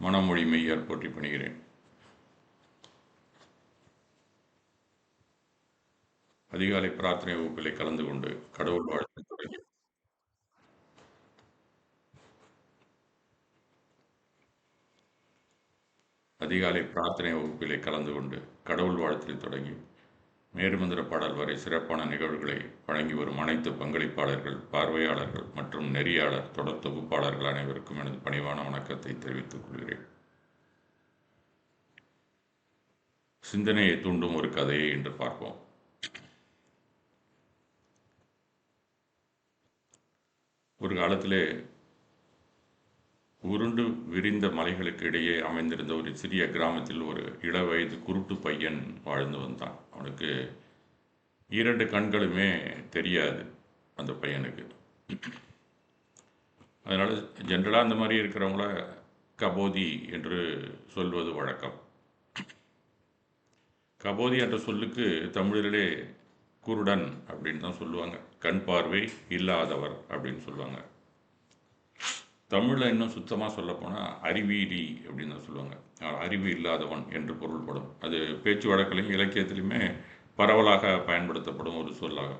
மனமொழி மெய்யார் போற்றி பணிகிறேன். அதிகாலை பிரார்த்தனை வகுப்பிலே கலந்து கொண்டு கடவுள் வாழ்த்து தொடங்கி அதிகாலை பிரார்த்தனை வகுப்பிலே கலந்து கொண்டு கடவுள் வாழ்த்தில் தொடங்கி மேருமந்திர பாடல் வரை சிறப்பான நிகழ்வுகளை வழங்கி வரும் அனைத்து பங்களிப்பாளர்கள், பார்வையாளர்கள் மற்றும் நெறியாளர் தொடர் தொகுப்பாளர்கள் அனைவருக்கும் எனது பணிவான வணக்கத்தை தெரிவித்துக் கொள்கிறேன். சிந்தனையை தூண்டும் ஒரு கதையை இன்று பார்ப்போம். ஒரு காலத்திலே உருண்டு விரிந்த மலைகளுக்கு இடையே அமைந்திருந்த ஒரு சிறிய கிராமத்தில் ஒரு இளவயது குருட்டு பையன் வாழ்ந்து வந்தான். அவனுக்கு 2 கண்களுமே தெரியாது அந்த பையனுக்கு. அதனால் ஜென்ரலாக அந்த மாதிரி இருக்கிறவங்கள கபோதி என்று சொல்வது வழக்கம். கபோதி என்ற சொல்லுக்கு தமிழிலே குருடன் அப்படின்னு தான் சொல்லுவாங்க. கண் பார்வை இல்லாதவர் அப்படின்னு சொல்லுவாங்க. தமிழில் இன்னும் சுத்தமாக சொல்லப்போனால் அறிவீலி அப்படின்னு தான் சொல்லுவாங்க. அறிவு இல்லாதவன் என்று பொருள்படும். அது பேச்சு வழக்கிலையும் இலக்கியத்திலையுமே பரவலாக பயன்படுத்தப்படும் ஒரு சொல்லாக.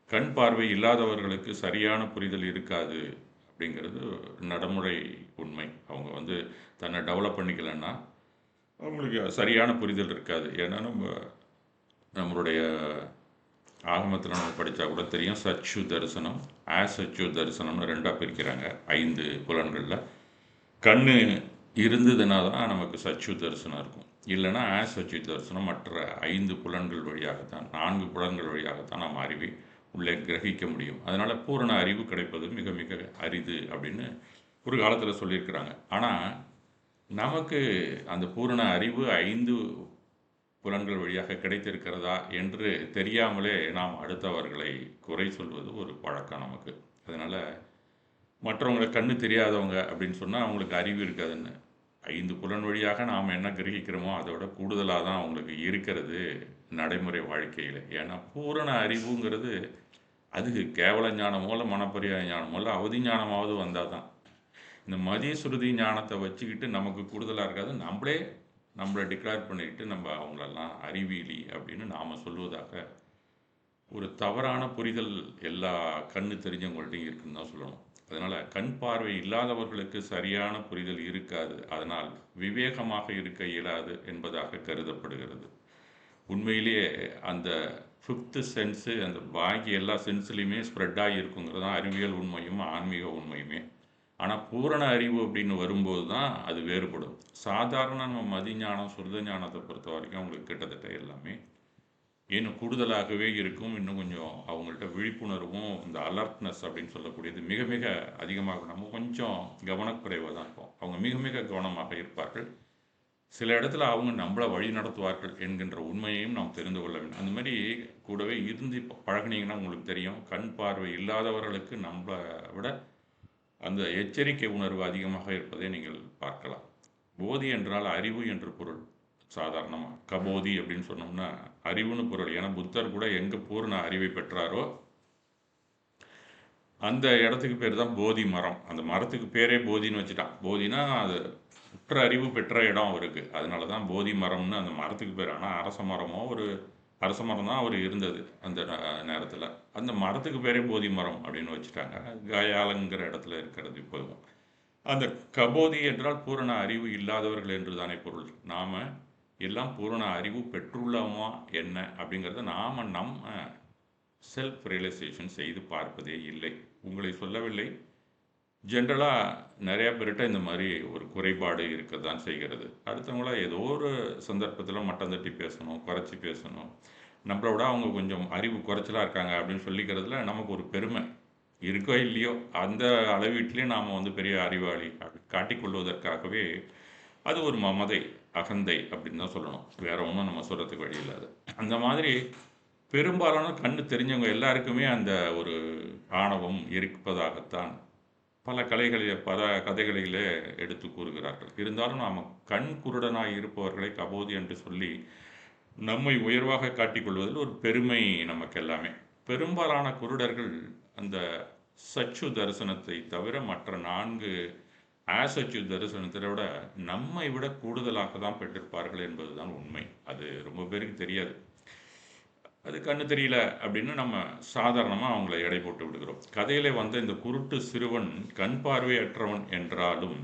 கண் பார்வை இல்லாதவர்களுக்கு சரியான புரிதல் இருக்காது அப்படிங்கிறது நடைமுறை உண்மை. அவங்க தன்னை டெவலப் பண்ணிக்கலைன்னா அவங்களுக்கு சரியான புரிதல் இருக்காது. ஏன்னா நம்மளுடைய ஆகமத்தில் நம்ம படித்தா கூட தெரியும், சச்சு தரிசனம், சச்சு தரிசனம்னு 2ஆக பிரிக்கிறாங்க. 5 புலன்களில் கண் இருந்ததுனா தான் நமக்கு சச்சு தரிசனம் இருக்கும். இல்லைன்னா சச்சு தரிசனம் மற்ற 5 புலன்கள் வழியாகத்தான், 4 புலன்கள் வழியாகத்தான் நாம் அறிவை உள்ளே கிரகிக்க முடியும். அதனால் பூரண அறிவு கிடைப்பது மிக மிக அரிது அப்படின்னு ஒரு காலத்தில் சொல்லியிருக்கிறாங்க. ஆனால் நமக்கு அந்த பூரண அறிவு 5 புலன்கள் வழியாக கிடைத்திருக்கிறதா என்று தெரியாமலே நாம் அடுத்தவர்களை குறை சொல்வது ஒரு பழக்கம் நமக்கு. அதனால் மற்றவங்களை கண்ணு தெரியாதவங்க அப்படின்னு சொன்னால் அவங்களுக்கு அறிவு இருக்காதுன்னு. 5 புலன் வழியாக நாம் என்ன கிரகிக்கிறோமோ அதோட கூடுதலாக தான் அவங்களுக்கு இருக்கிறது நடைமுறை வாழ்க்கையில். ஏன்னா பூரண அறிவுங்கிறது அது கேவல ஞானமோ இல்லை மனப்பரியா ஞானமோ இல்லை அவதி ஞானமாவது வந்தால் தான். இந்த மதி சுருதி ஞானத்தை வச்சுக்கிட்டு நமக்கு கூடுதலாக இருக்காது. நம்மளை டிக்ளேர் பண்ணிக்கிட்டு நம்ம அவங்களெல்லாம் அறிவியலி அப்படின்னு நாம் சொல்வதாக ஒரு தவறான புரிதல் எல்லா கண்ணு தெரிஞ்சவங்கள்ட்டையும் இருக்குன்னு தான் சொல்லணும். அதனால் கண் பார்வை இல்லாதவர்களுக்கு சரியான புரிதல் இருக்காது. அதனால் விவேகமாக இருக்க இயலாது என்பதாக கருதப்படுகிறது. உண்மையிலேயே அந்த 5th சென்ஸு, அந்த பாக்கி எல்லா சென்ஸ்லேயுமே ஸ்ப்ரெட் ஆகியிருக்குங்கிறது தான் அறிவியல் உண்மையும் ஆன்மீக உண்மையுமே. ஆனால் பூரண அறிவு அப்படின்னு வரும்போது தான் அது வேறுபடும். சாதாரண நம்ம மதிஞானம், சுருத ஞானத்தை பொறுத்த வரைக்கும் அவங்களுக்கு கிட்டத்தட்ட எல்லாமே இன்னும் கூடுதலாகவே இருக்கும். இன்னும் கொஞ்சம் அவங்கள்ட்ட விழிப்புணர்வும் இந்த அலர்ட்னஸ் அப்படின்னு சொல்லக்கூடியது மிக மிக அதிகமாக. நம்ம கொஞ்சம் கவனக்குறைவாக தான் இருப்போம். அவங்க மிக மிக கவனமாக இருப்பார்கள். சில இடத்துல அவங்க நம்மளை வழி நடத்துவார்கள் என்கின்ற உண்மையையும் நாம் தெரிந்து கொள்ள வேண்டும். அந்த மாதிரி கூடவே இருந்து பழகினீங்கன்னா உங்களுக்கு தெரியும், கண் பார்வை இல்லாதவர்களுக்கு நம்மளை விட அந்த எச்சரிக்கை உணர்வு அதிகமாக இருப்பதை நீங்கள் பார்க்கலாம். போதி என்றால் அறிவு என்று பொருள். சாதாரணமாக கபோதி அப்படின்னு சொன்னோம்னா அறிவுன்னு பொருள். ஏன்னா புத்தர் கூட எங்கே பூர்ண அறிவை பெற்றாரோ அந்த இடத்துக்கு பேர் தான் போதி மரம். அந்த மரத்துக்கு பேரே போதின்னு வச்சுட்டான். போதினா அது உற்ற அறிவு பெற்ற இடம் அவருக்கு. அதனால தான் போதி மரம்னு அந்த மரத்துக்கு பேர். ஆனால் அரச மரம் தான் அவர் இருந்தது அந்த நேரத்தில். அந்த மரத்துக்கு பேரே போதி மரம் அப்படின்னு வச்சுட்டாங்க. கயாலங்கிற இடத்துல இருக்கிறது இப்போதும். அந்த கபோதி என்றால் பூரண அறிவு இல்லாதவர்கள் என்று தானே பொருள். நாம் எல்லாம் பூரண அறிவு பெற்றுள்ளோமா என்ன அப்படிங்கிறத நாம் நம்ம செல்ஃப் ரியலைசேஷன் செய்து பார்ப்பதே இல்லை. உங்களை சொல்லவில்லை, ஜென்ரலாக நிறையா பேர்கிட்ட இந்த மாதிரி ஒரு குறைபாடு இருக்க தான் செய்கிறது. அடுத்தவங்கள ஏதோ ஒரு சந்தர்ப்பத்தில் மட்டம் தட்டி பேசணும், குறைச்சி பேசணும், நம்மளோட அவங்க கொஞ்சம் அறிவு குறைச்சலாக இருக்காங்க அப்படின்னு சொல்லிக்கிறதுல நமக்கு ஒரு பெருமை இருக்கோ இல்லையோ அந்த அளவீட்டிலே நாம் பெரிய அறிவாளி அப்படி காட்டிக்கொள்வதற்காகவே அது ஒரு மமதை, அகந்தை அப்படின்னு தான் சொல்லணும். வேற ஒன்றும் நம்ம சொல்கிறதுக்கு வழி இல்லாது. அந்த மாதிரி பெரும்பாலான கண்ணு தெரிஞ்சவங்க எல்லாருக்குமே அந்த ஒரு ஆணவம் இருப்பதாகத்தான் பல கதைகளிலே எடுத்து கூறுகிறார்கள். இருந்தாலும் நாம் கண் குருடனாய் இருப்பவர்களை கபோதி என்று சொல்லி நம்மை உயர்வாக காட்டிக்கொள்வதில் ஒரு பெருமை நமக்கு எல்லாமே. பெரும்பாலான குருடர்கள் அந்த சச்சு தரிசனத்தை தவிர மற்ற 4 ஆசச்சு தரிசனத்தை விட நம்மை விட கூடுதலாக தான் பெற்றிருப்பார்கள் என்பதுதான் உண்மை. அது ரொம்ப பேருக்கு தெரியாது. அது கண்ணு தெரியல அப்படின்னு நம்ம சாதாரணமாக அவங்கள எடை போட்டு விடுகிறோம். கதையிலே வந்த இந்த குருட்டு சிறுவன் கண் பார்வையற்றவன் என்றாலும்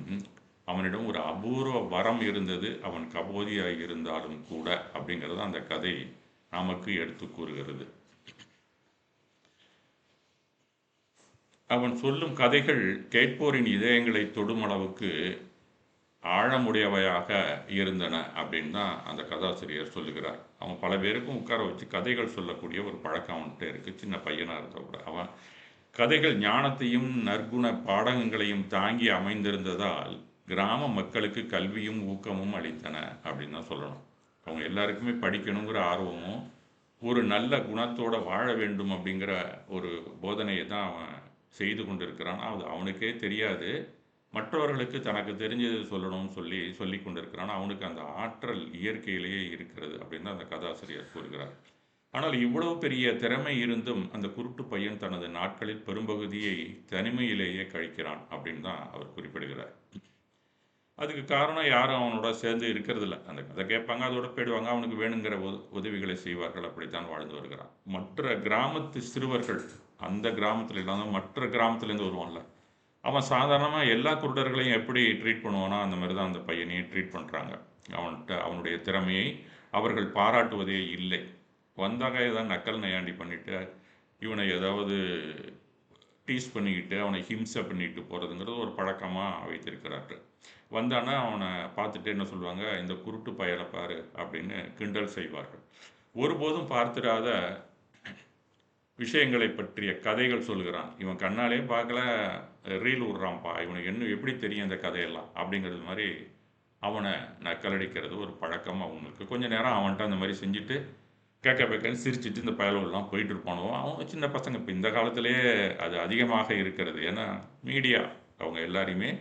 அவனிடம் ஒரு அபூர்வ வரம் இருந்தது, அவன் கபோதியாய் இருந்தாலும் கூட அப்படிங்கிறத அந்த கதை நமக்கு எடுத்து கூறுகிறது. அவன் சொல்லும் கதைகள் கேட்போரின் இதயங்களை தொடும் அளவுக்கு ஆழமுடையவையாக இருந்தன அப்படின்னு தான் அந்த கதாசிரியர் சொல்லுகிறார். அவன் பல பேருக்கும் உட்கார வச்சு கதைகள் சொல்லக்கூடிய ஒரு பழக்கம் அவன்கிட்ட இருக்குது. சின்ன பையனாக இருந்தால் கூட அவன் கதைகள் ஞானத்தையும் நற்குண பாடகங்களையும் தாங்கி அமைந்திருந்ததால் கிராம மக்களுக்கு கல்வியும் ஊக்கமும் அளித்தன அப்படின்னு தான் சொல்லணும். அவங்க எல்லாருக்குமே படிக்கணுங்கிற ஆர்வமும் ஒரு நல்ல குணத்தோடு வாழ வேண்டும் அப்படிங்கிற ஒரு போதனையை தான் அவன் செய்து கொண்டிருக்கிறான். அது அவனுக்கே தெரியாது. மற்றவர்களுக்கு தனக்கு தெரிஞ்சது சொல்லணும்னு சொல்லி கொண்டிருக்கிறான். அவனுக்கு அந்த ஆற்றல் இயற்கையிலேயே இருக்கிறது அப்படின்னு தான் அந்த கதாசிரியர் கூறுகிறார். ஆனால் இவ்வளவு பெரிய திறமை இருந்தும் அந்த குருட்டு பையன் தனது நாட்களில் பெரும்பகுதியை தனிமையிலேயே கழிக்கிறான் அப்படின்னு தான் அவர் குறிப்பிடுகிறார். அதுக்கு காரணம் யாரும் அவனோட சேர்ந்து இருக்கிறதில்ல. அந்த கதை கேட்பாங்க, அதோட போயிடுவாங்க. அவனுக்கு வேணுங்கிற உதவிகளை செய்வார்கள். அப்படித்தான் வாழ்ந்து வருகிறான். மற்ற கிராமத்து சிறுவர்கள், அந்த கிராமத்தில் இல்லாமல் மற்ற கிராமத்துலேருந்து வருவான்ல, அவன் சாதாரணமாக எல்லா குருடர்களையும் எப்படி ட்ரீட் பண்ணுவானோ அந்த மாதிரி தான் அந்த பையனையும் ட்ரீட் பண்ணுறாங்க. அவனுடைய திறமையை அவர்கள் பாராட்டுவதே இல்லை. வந்தாங்க ஏதாவது நக்கல் நையாண்டி பண்ணிவிட்டு இவனை ஏதாவது டீஸ் பண்ணிக்கிட்டு அவனை ஹிம்சை பண்ணிட்டு போகிறதுங்கிறது ஒரு பழக்கமாக வைத்திருக்கிறார்கள். வந்தானா அவனை பார்த்துட்டு என்ன சொல்லுவாங்க, இந்த குருட்டு பயலை பாரு அப்படின்னு கிண்டல் செய்வார்கள். ஒருபோதும் பார்த்திராத விஷயங்களை பற்றிய கதைகள் சொல்கிறான். இவன் கண்ணாலே பார்க்கல, ரீல் விட்றான்ப்பா, இவனுக்கு என்ன எப்படி தெரியும் இந்த கதையெல்லாம் அப்படிங்கிறது மாதிரி அவனை நக்கலடிக்கிறது ஒரு பழக்கம் அவங்களுக்கு. கொஞ்சம் நேரம் அவன்கிட்ட அந்த மாதிரி செஞ்சுட்டு கேட்க பேக்கன்னு சிரிச்சுட்டு இந்த பயலெல்லாம் போயிட்டு இருப்பானோ. அவங்க சின்ன பசங்க இப்போ இந்த காலத்திலேயே அது அதிகமாக இருக்கிறது. ஏன்னா மீடியா அவங்க எல்லாரையுமே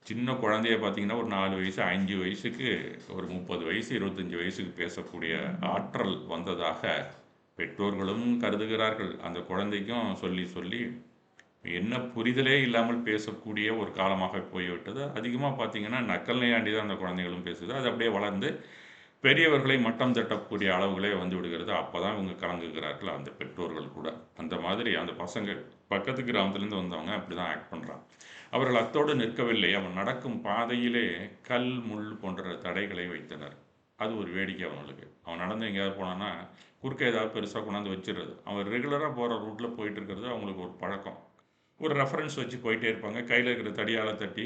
சின்ன குழந்தைய பார்த்தீங்கன்னா ஒரு 4 வயசு 5 வயசுக்கு ஒரு 30 வயசு 25 வயசுக்கு பேசக்கூடிய ஆற்றல் வந்ததாக பெற்றோர்களும் கருதுகிறார்கள். அந்த குழந்தைக்கும் சொல்லி சொல்லி என்ன புரிதலே இல்லாமல் பேசக்கூடிய ஒரு காலமாக போய்விட்டது. அதிகமாக பார்த்தீங்கன்னா நக்கல் நையாண்டி தான் அந்த குழந்தைகளும் பேசுது. அது அப்படியே வளர்ந்து பெரியவர்களை மட்டம் தட்டக்கூடிய அளவுகளே வந்து விடுகிறது. அப்போ தான் இவங்க கலங்குகிறார்கள், அந்த பெற்றோர்கள் கூட. அந்த மாதிரி அந்த பசங்க பக்கத்து கிராமத்துலேருந்து வந்தவங்க அப்படி தான் ஆக்ட் பண்ணுறான். அவர்கள் அத்தோடு நிற்கவில்லை. அவன் நடக்கும் பாதையிலே கல் முள் போன்ற தடைகளை வைத்தனர். அது ஒரு வேடிக்கை அவங்களுக்கு. அவன் நடந்து எங்கேயாவது போனான்னா குறுக்க ஏதாவது பெருசாக கொண்டாந்து வச்சிடுறது. அவன் ரெகுலராக போகிற ரூட்டில் போயிட்டு இருக்கிறது அவங்களுக்கு ஒரு பழக்கம். ஒரு ரெஃபரன்ஸ் வச்சு போயிட்டே இருப்பாங்க. கையில் இருக்கிற தடியால் தட்டி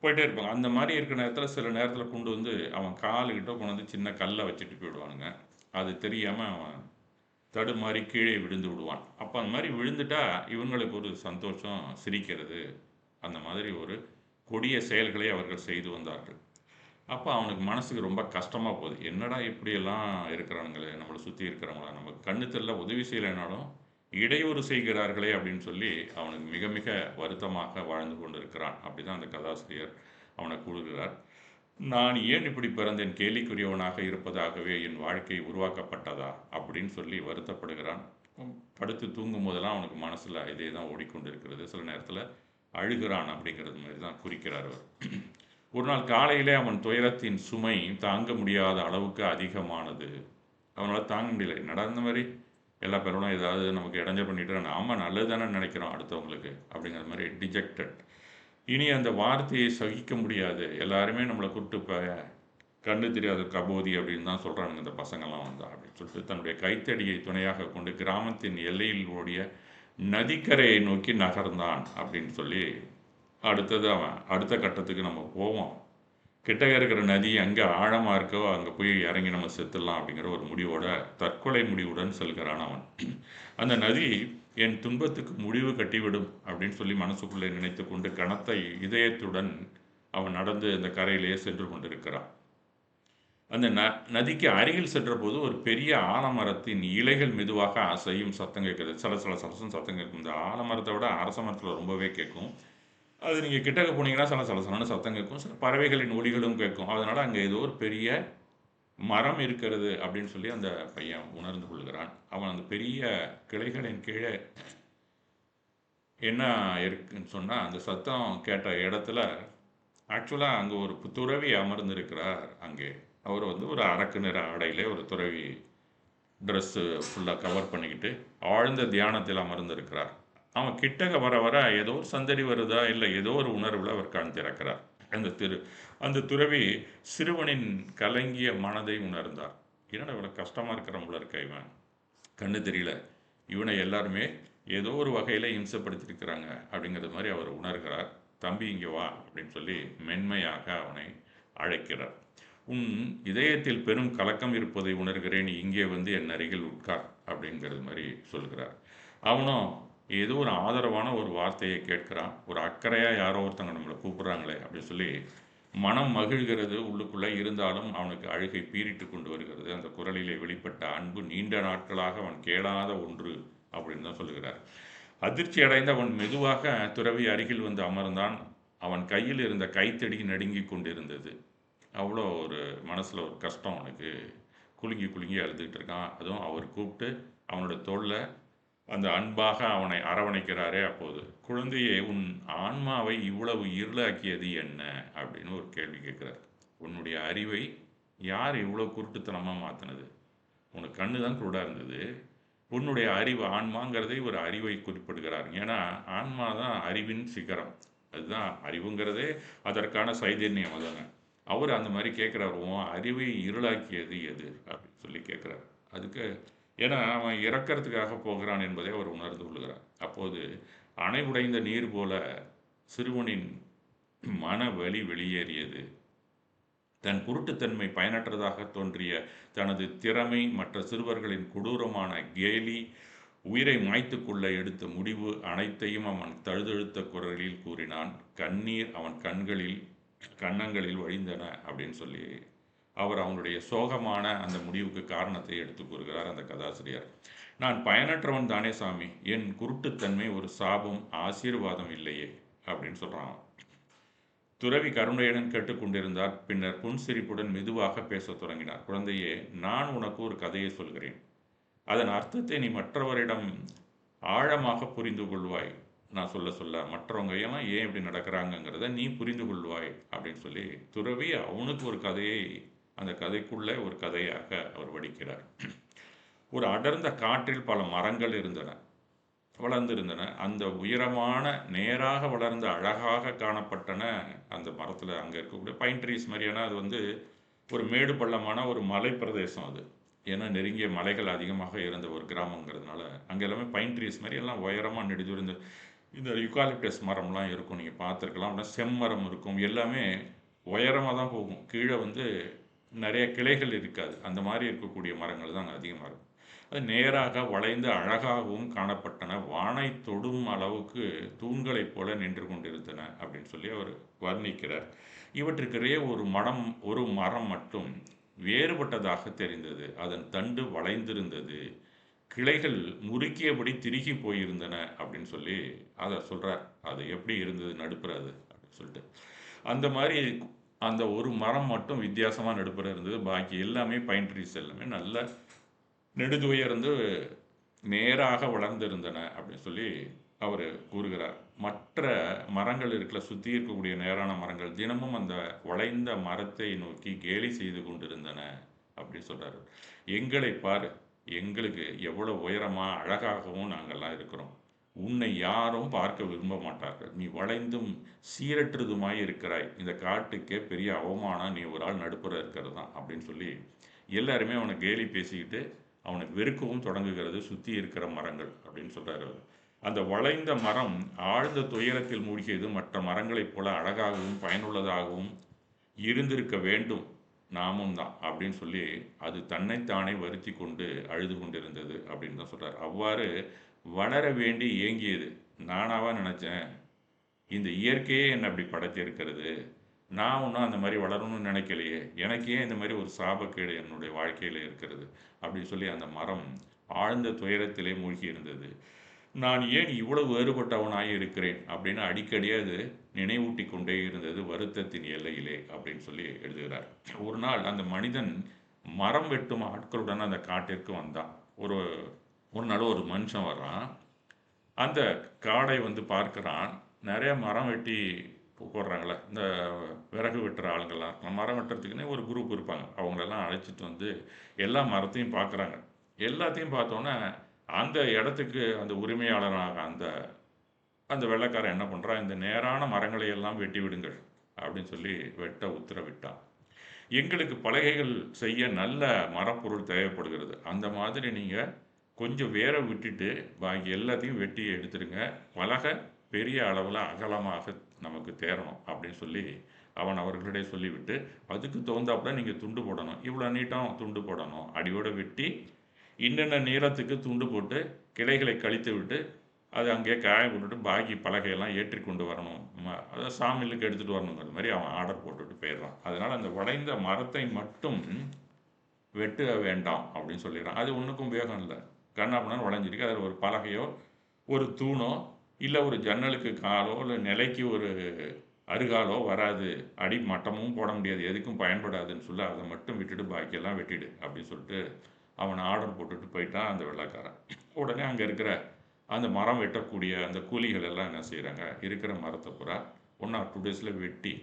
போயிட்டே இருப்பாங்க. அந்த மாதிரி இருக்கிற நேரத்தில் சில நேரத்தில் கொண்டு வந்து அவன் காலுக்கிட்ட கொண்டு வந்து சின்ன கல்லை வச்சுட்டு போயிடுவானுங்க. அது தெரியாமல் அவன் தடுமாறி கீழே விழுந்து விடுவான். அப்போ அந்த மாதிரி விழுந்துட்டா இவங்களுக்கு ஒரு சந்தோஷம், சிரிக்கிறது, அந்த மாதிரி ஒரு கொடிய செயல்களை அவர்கள் செய்து வந்தார்கள். அப்போ அவனுக்கு மனசுக்கு ரொம்ப கஷ்டமாக போகுது. என்னடா இப்படியெல்லாம் இருக்கிறானுங்களே, நம்மளை சுற்றி இருக்கிறவங்களா, நமக்கு கண்ணு தெரியல, உதவி செய்யலைனாலும் இடையூறு செய்கிறார்களே அப்படின்னு சொல்லி அவனுக்கு மிக மிக வருத்தமாக வாழ்ந்து கொண்டு இருக்கிறான். அப்படி தான் அந்த கதாசிரியர் அவனை கூறுகிறார். நான் ஏன் இப்படி பிறந்தேன், கேலிக்குரியவனாக இருப்பதாகவே என் வாழ்க்கை உருவாக்கப்பட்டதா அப்படின்னு சொல்லி வருத்தப்படுகிறான். படுத்து தூங்கும் போதெல்லாம் அவனுக்கு மனசில் இதே தான் ஓடிக்கொண்டிருக்கிறது. சில நேரத்தில் அழுகிறான் அப்படிங்கிறது மாதிரி தான் குறிக்கிறார் அவர். ஒரு நாள் காலையிலே அவன் துயரத்தின் சுமை தாங்க முடியாத அளவுக்கு அதிகமானது. அவனால் தாங்க முடியல. என்னடா இந்த மாதிரி எல்லா பேரும் ஏதாவது நமக்கு இடைஞ்சல் பண்ணிட்டு நாம நல்லது தானே நினைக்கிறோம் அடுத்தவங்களுக்கு அப்படிங்கிற மாதிரி டிஜெக்டட். இனி அந்த வார்த்தையை சகிக்க முடியாது. எல்லாருமே நம்மளை கூப்பிட்டு கண்ணு தெரியாத கபோதி அப்படின்னு தான் சொல்கிறானுங்க இந்த பசங்கள்லாம் வந்தா அப்படின்னு சொல்லிட்டு தன்னுடைய கைத்தடியை துணையாக கொண்டு கிராமத்தின் எல்லையில் ஓடிய நதிக்கரையை நோக்கி நகர்ந்தான் அப்படின்னு சொல்லி அடுத்தது அவன் அடுத்த கட்டத்துக்கு நம்ம போவோம். கிட்டக்க இருக்கிற நதி எங்கே ஆழமாக இருக்கோ அங்கே போய் இறங்கி நம்ம செத்துடலாம் அப்படிங்கிற ஒரு முடிவோட தற்கொலை முடிவுடன் செல்கிறான் அவன். அந்த நதி என் துன்பத்துக்கு முடிவு கட்டிவிடும் அப்படின்னு சொல்லி மனசுக்குள்ளே நினைத்து கொண்டு கனத்த இதயத்துடன் அவன் நடந்து அந்த கரையிலேயே சென்று கொண்டிருக்கிறான். அந்த நதிக்கு அருகில் சென்ற போது ஒரு பெரிய ஆலமரத்தின் இலைகள் மெதுவாக அசையும் சத்தம் கேட்குது. சில சில சலசம் சத்தம் கேட்கும். இந்த ஆலமரத்தை விட அரச மரத்தில் ரொம்பவே கேட்கும். அது நீங்கள் கிட்டக்க போனீங்கன்னா சில சலசலன்னு சத்தம் கேட்கும். சில பறவைகளின் ஒலிகளும் கேட்கும். அதனால் அங்கே ஏதோ ஒரு பெரிய மரம் இருக்கிறது அப்படின்னு சொல்லி அந்த பையன் உணர்ந்து கொள்கிறான். அவன் அந்த பெரிய கிளைகளின் கீழே என்ன இருக்குன்னு சொன்னால் அந்த சத்தம் கேட்ட இடத்துல ஆக்சுவலாக அங்கே ஒரு துறவி அமர்ந்திருக்கிறார். அங்கே அவர் வந்து ஒரு அரக்கு நிற ஆடையிலே ஒரு துறவி ட்ரெஸ்ஸு ஃபுல்லாக கவர் பண்ணிக்கிட்டு ஆழ்ந்த தியானத்தில் அமர்ந்திருக்கிறார். அவன் கிட்டக்க வர வர ஏதோ ஒரு சந்தடி வருதா, இல்லை ஏதோ ஒரு உணர்வில் அவர் கண் திறக்கிறார். அந்த துறவி சிறுவனின் கலங்கிய மனதை உணர்ந்தார். என்னடா இவ்வளோ கஷ்டமாக இருக்கிறவங்கள இருக்க இவன், கண்ணு தெரியல, இவனை எல்லாருமே ஏதோ ஒரு வகையில் இம்சப்படுத்தியிருக்கிறாங்க அப்படிங்கிறது மாதிரி அவர் உணர்கிறார். தம்பி இங்கே வா அப்படின்னு சொல்லி மென்மையாக அவனை அழைக்கிறார். உன் இதயத்தில் பெரும் கலக்கம் இருப்பதை உணர்கிறேன், இங்கே வந்து என் அருகில் உட்கார் அப்படிங்கிறது மாதிரி சொல்கிறார். அவனும் ஏதோ ஒரு ஆதரவான ஒரு வார்த்தையை கேட்கிறான். ஒரு அக்கறையாக யாரோ ஒருத்தங்க நம்மளை கூப்பிட்றாங்களே அப்படின்னு சொல்லி மனம் மகிழ்கிறது உள்ளுக்குள்ளே. இருந்தாலும் அவனுக்கு அழுகை பீறிட்டு கொண்டு வருகிறது. அந்த குரலிலே வெளிப்பட்ட அன்பு நீண்ட நாட்களாக அவன் கேளாத ஒன்று அப்படின்னு தான் சொல்லுகிறார். அதிர்ச்சி அடைந்த அவன் மெதுவாக துறவி அருகில் வந்து அமர்ந்தான். அவன் கையில் இருந்த கைத்தடி நடுங்கி கொண்டிருந்தது. அவ்வளோ ஒரு மனசில் ஒரு கஷ்டம் அவனுக்கு. குலுங்கி குலுங்கி அழுதுகிட்டு இருக்கான். அதுவும் அவர் கூப்பிட்டு அவனோட தோளில் அந்த அன்பாக அவனை அரவணைக்கிறாரே. அப்போது குழந்தையே, உன் ஆன்மாவை இவ்வளவு இருளாக்கியது என்ன அப்படின்னு ஒரு கேள்வி கேட்குறார். உன்னுடைய அறிவை யார் இவ்வளோ குருட்டுத்தனமாக மாற்றினது? உனக்கு கண்ணு தான் குருடாக இருந்தது. உன்னுடைய அறிவு, ஆன்மாங்கிறதை ஒரு அறிவை குறிப்பிடுகிறார். ஏன்னா ஆன்மா தான் அறிவின் சிகரம். அதுதான் அறிவுங்கிறதே அதற்கான சைதன்யம் தானே. அவர் அந்த மாதிரி கேட்குறாரு, உன் அறிவை இருளாக்கியது எது அப்படின்னு சொல்லி கேட்குறாரு. அதுக்கு ஏன்னா அவன் இறக்கிறதுக்காக போகிறான் என்பதை அவர் உணர்ந்து கொள்கிறார். அப்போது அணை உடைந்த நீர் போல சிறுவனின் மன வலி வெளியேறியது. தன் குருட்டுத்தன்மை பயனற்றதாக தோன்றிய தனது திறமை மற்ற சிறுவர்களின் கொடூரமான கேலி உயிரை மாய்த்து கொள்ள எடுத்த முடிவு அனைத்தையும் அவன் தழுதழுத்த குரலில் கூறினான். கண்ணீர் அவன் கன்னங்களில் வழிந்தன அப்படின்னு சொல்லி அவர் அவனுடைய சோகமான அந்த முடிவுக்கு காரணத்தை எடுத்து கூறுகிறார் அந்த கதாசிரியர். நான் பயனற்றவன் தானே சாமி, என் குருட்டுத்தன்மை ஒரு சாபம், ஆசீர்வாதம் இல்லையே அப்படின்னு சொல்கிறான். துறவி கருணையுடன் கேட்டுக்கொண்டிருந்தார். பின்னர் புன்சிரிப்புடன் மெதுவாக பேசத் தொடங்கினார். குழந்தையே, நான் உனக்கு ஒரு கதையை சொல்கிறேன். அதன் அர்த்தத்தை நீ மற்றவரிடம் ஆழமாக புரிந்து கொள்வாய். நான் சொல்ல சொல்ல மற்றவங்க எல்லாம் ஏன் இப்படி நடக்கிறாங்கங்கிறத நீ புரிந்து கொள்வாய் அப்படின்னு சொல்லி துறவி அவனுக்கு ஒரு கதையை அந்த கதைக்குள்ளே ஒரு கதையாக அவர் வடிக்கிறார். ஒரு அடர்ந்த காற்றில் பல மரங்கள் வளர்ந்திருந்தன. அந்த உயரமான நேராக வளர்ந்த அழகாக காணப்பட்டன. அந்த மரத்தில் அங்கே இருக்கக்கூடிய பைன் ட்ரீஸ் மாதிரியான, அது வந்து ஒரு மேடு பள்ளமான ஒரு மலை பிரதேசம். அது ஏன்னா நெருங்கிய மலைகள் அதிகமாக இருந்த ஒரு கிராமங்கிறதுனால அங்கே எல்லாமே பைன் ட்ரீஸ் மாதிரி எல்லாம் உயரமாக நெடுஞ்சிருந்த இந்த யுகாலிப்டஸ் மரம்லாம் இருக்கும், நீங்கள் பார்த்துருக்கலாம். அப்படின்னா செம்மரம் இருக்கும். எல்லாமே உயரமாக தான் போகும். கீழே வந்து நிறைய கிளைகள் இருக்காது. அந்த மாதிரி இருக்கக்கூடிய மரங்கள் தான் அங்கே அதிகமாக இருக்கும். அது நேராக வளைந்து அழகாகவும் காணப்பட்டன. வானை தொடும் அளவுக்கு தூண்களைப் போல நின்று கொண்டிருந்தன அப்படின்னு சொல்லி அவர் வர்ணிக்கிறார். இவற்றுக்கிடையே ஒரு மரம் மட்டும் வேறுபட்டதாக தெரிந்தது. அதன் தண்டு வளைந்திருந்தது. கிளைகள் முறுக்கியபடி திருகி போயிருந்தன அப்படின்னு சொல்லி அதை சொல்கிறார். அது எப்படி இருந்தது நடுப்புற அது அப்படின்னு சொல்லிட்டு. அந்த மாதிரி அந்த ஒரு மரம் மட்டும் வித்தியாசமாக நடுப்புற இருந்தது. பாக்கி எல்லாமே பைன் ட்ரீஸ் எல்லாமே நல்ல நெடுதுயர்ந்து நேராக வளர்ந்திருந்தன அப்படின்னு சொல்லி அவர் கூறுகிறார். மற்ற மரங்கள் இருக்குல்ல, சுற்றி இருக்கக்கூடிய நேரான மரங்கள் தினமும் அந்த வளைந்த மரத்தை நோக்கி கேலி செய்து கொண்டிருந்தன அப்படின்னு சொல்கிறார். எங்களை பாரு, எங்களுக்கு எவ்வளோ உயரமாக அழகாகவும் நாங்கள்லாம் இருக்கிறோம். உன்னை யாரும் பார்க்க விரும்ப மாட்டார்கள். நீ வளைந்தும் சீரற்றதுமாய் இருக்கிறாய். இந்த காட்டுக்கே பெரிய அவமானம் நீ ஒரு ஆள் நடுப்புற இருக்கிறது தான் அப்படின்னு சொல்லி எல்லாருமே அவனை கேலி பேசிக்கிட்டு அவனை வெறுக்கவும் தொடங்குகிறது சுற்றி இருக்கிற மரங்கள் அப்படின்னு சொல்கிறார் அவர். அந்த வளைந்த மரம் ஆழ்ந்த துயரத்தில் மூழ்கியது. மற்ற மரங்களைப் போல அழகாகவும் பயனுள்ளதாகவும் இருந்திருக்க வேண்டும் நாமும் தான் அப்படின்னு சொல்லி அது தன்னைத்தானே வருத்தி கொண்டு அழுது கொண்டிருந்தது அப்படின்னு தான் சொல்கிறார். அவ்வாறு வளர வேண்டி ஏங்கியது. நானாவா நினச்சேன், இந்த இயற்கையே என்னை அப்படி படைத்திருக்கிறது. நான் ஒன்றும் அந்த மாதிரி வளரணும்னு நினைக்கலையே, எனக்கு ஏன் இந்த மாதிரி ஒரு சாபக்கேடு என்னுடைய வாழ்க்கையில் இருக்கிறது அப்படின்னு சொல்லி அந்த மரம் ஆழ்ந்த துயரத்திலே மூழ்கி இருந்தது. நான் ஏன் இவ்வளவு வேறுபட்டவனாக இருக்கிறேன் அப்படின்னு அடிக்கடி அது நினைவூட்டி கொண்டே இருந்தது வருத்தத்தின் எல்லையிலே அப்படின்னு சொல்லி எழுதுகிறார். ஒரு நாள் அந்த மனிதன் மரம் வெட்டும் ஆட்களுடன் அந்த காட்டிற்கு வந்தான். ஒரு நாள் ஒரு மனுஷன் வர்றான். அந்த காடை வந்து பார்க்குறான். நிறைய மரம் வெட்டி போடுறாங்கள்ல, இந்த விறகு வெட்டுற ஆளுங்கள்லாம் இருக்கலாம். மரம் வெட்டுறதுக்குன்னே ஒரு குரூப் இருப்பாங்க. அவங்களெல்லாம் அழைச்சிட்டு வந்து எல்லா மரத்தையும் பார்க்குறாங்க. எல்லாத்தையும் பார்த்தோன்னே, அந்த இடத்துக்கு அந்த உரிமையாளராக அந்த அந்த வெள்ளைக்காரன் என்ன பண்றான், "இந்த நேரான மரங்களை எல்லாம் வெட்டி விடுங்கள்" அப்படின்னு சொல்லி வெட்ட உத்தரவிட்டான். எங்களுக்கு பலகைகள் செய்ய நல்ல மரப்பொருள் தேவைப்படுகிறது. அந்த மாதிரி நீங்க கொஞ்சம் வேர விட்டுட்டு, பாக்கி எல்லாத்தையும் வெட்டி எடுத்துருங்க. பலகை பெரிய அளவுல அகலமாக நமக்கு தேறணும் அப்படின்னு சொல்லி, அவன் அவர்களிடையே சொல்லிவிட்டு, அதுக்கு தகுந்தாப்புல நீங்க துண்டு போடணும். இவ்வளோ நீட்டம் துண்டு போடணும். அடியோட வெட்டி, இன்னென்ன நீளத்துக்கு துண்டு போட்டு, கிளைகளை கழித்து விட்டு, அத அங்கேயே காய போட்டுட்டு, பாக்கி பலகையெல்லாம் ஏற்றிக் கொண்டு வரணும். அதான் சாமில்லுக்கு எடுத்துட்டு வரணுங்கிற மாரி அவன் ஆர்டர் போட்டுட்டு போயிடுறான். அதனால அந்த உடைந்த மரத்தை மட்டும் வெட்ட வேண்டாம் அப்படின்னு சொல்லிடுறான். அது ஒண்ணுக்கும் உபயோகம் இல்ல. கன்னாபின்னான்னு உடைஞ்சிருக்கு. அதில ஒரு பலகையோ, ஒரு தூணோ, இல்ல ஒரு ஜன்னலுக்கு காலோ, இல்ல நிலைக்கு ஒரு அருகாலோ வராது. அடி மட்டமும் போட முடியாது. எதுக்கும் பயன்படாதுன்னு சொல்லி அத மட்டும் விட்டுட்டு பாக்கியெல்லாம் வெட்டிடு அப்படின்னு சொல்லிட்டு அவன ஆர்டர் போட்டுட்டு போயிட்டான் அந்த வெள்ளைக்காரன். உடனே அங்க இருக்கிற அந்த மரம் வெட்டக்கூடிய அந்த கூலிகள் எல்லாம் என்ன செய்றாங்க, இருக்கிற மரத்த பூரா 1 ஆர் 2 டேஸ்ல வெட்டி,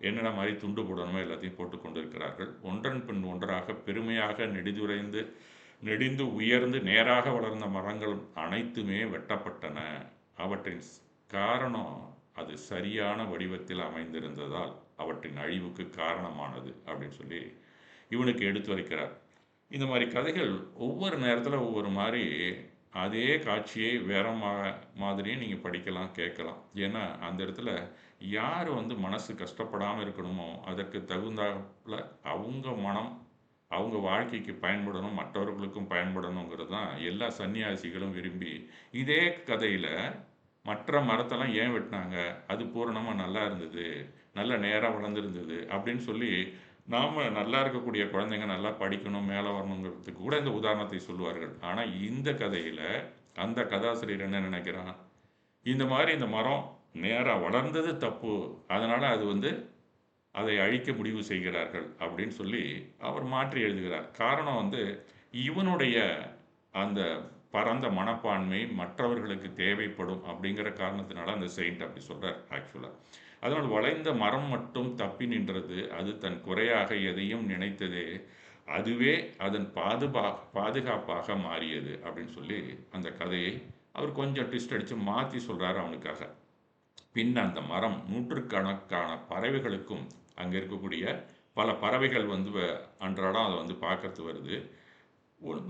என்னென்ன மாரி துண்டு போடணுமோ எல்லாத்தையும் போட்டுக் கொண்டிருக்கிறார்கள். ஒன்றன் பின் ஒன்றாக பெருமையாக நெடிந்து உயர்ந்து நேராக வளர்ந்த மரங்கள் அனைத்துமே வெட்டப்பட்டன. அவற்றின் காரணம் அது சரியான வடிவத்தில் அமைந்திருந்ததால் அவற்றின் அழிவுக்கு காரணமானது அப்படின்னு சொல்லி இவனுக்கு எடுத்துரைக்கிறார். இந்த மாரி கதைகள் ஒவ்வொரு நேரத்துல ஒவ்வொரு மாரி அதே காட்சியை வேற மாதிரியும் நீங்க படிக்கலாம், கேட்கலாம். ஏன்னா, அந்த இடத்துல யாரு வந்து மனசு கஷ்டப்படாம இருக்கணுமோ, அதற்கு தகுந்தாப்புல அவங்க மனம், அவங்க வாழ்க்கைக்கு பயன்படணும், மற்றவர்களுக்கும் பயன்படணுங்கிறது தான் எல்லா சன்னியாசிகளும் விரும்பி, இதே கதையில மற்ற மரத்தெல்லாம் ஏன் வெட்டுனாங்க? அது பூரணமா நல்லா இருந்தது. நல்ல நேரா வளர்ந்திருந்தது. அப்படின்னு சொல்லி, நாம நல்லா இருக்கக்கூடிய குழந்தைங்க நல்லா படிக்கணும், மேல வரணுங்கிறதுக்கு கூட இந்த உதாரணத்தை சொல்லுவார்கள். ஆனா, இந்த கதையில அந்த கதாசிரியர் என்ன நினைக்கிறான்? இந்த மாரி இந்த மரம் நேரா வளர்ந்தது தப்பு. அதனால அது வந்து அதை அழிக்க முடிவு செய்கிறார்கள் அப்படின்னு சொல்லி அவர் மாற்றி எழுதுகிறார். காரணம் வந்து இவனுடைய அந்த பரந்த மனப்பான்மை மற்றவர்களுக்கு தேவைப்படும் அப்படிங்கிற காரணத்தினால அந்த செயின்ட் அப்படி சொல்றார் ஆக்சுவலா. அதனால் வளைந்த மரம் மட்டும் தப்பி நின்றது. அது தன் குறையாக எதையும் நினைத்ததே. அதுவே அதன் பாதுகாப்பாக மாறியது அப்படின்னு சொல்லி அந்த கதையை அவர் கொஞ்சம் ட்விஸ்ட் அடிச்சு மாத்தி சொல்றாரு அவனுக்காக. பின் அந்த மரம் நூற்றுக்கணக்கான பறவைகளுக்கும் அங்க இருக்கக்கூடிய பல பறவைகள் வந்து அன்றாடம் அதை வந்து பார்க்கறது வருது.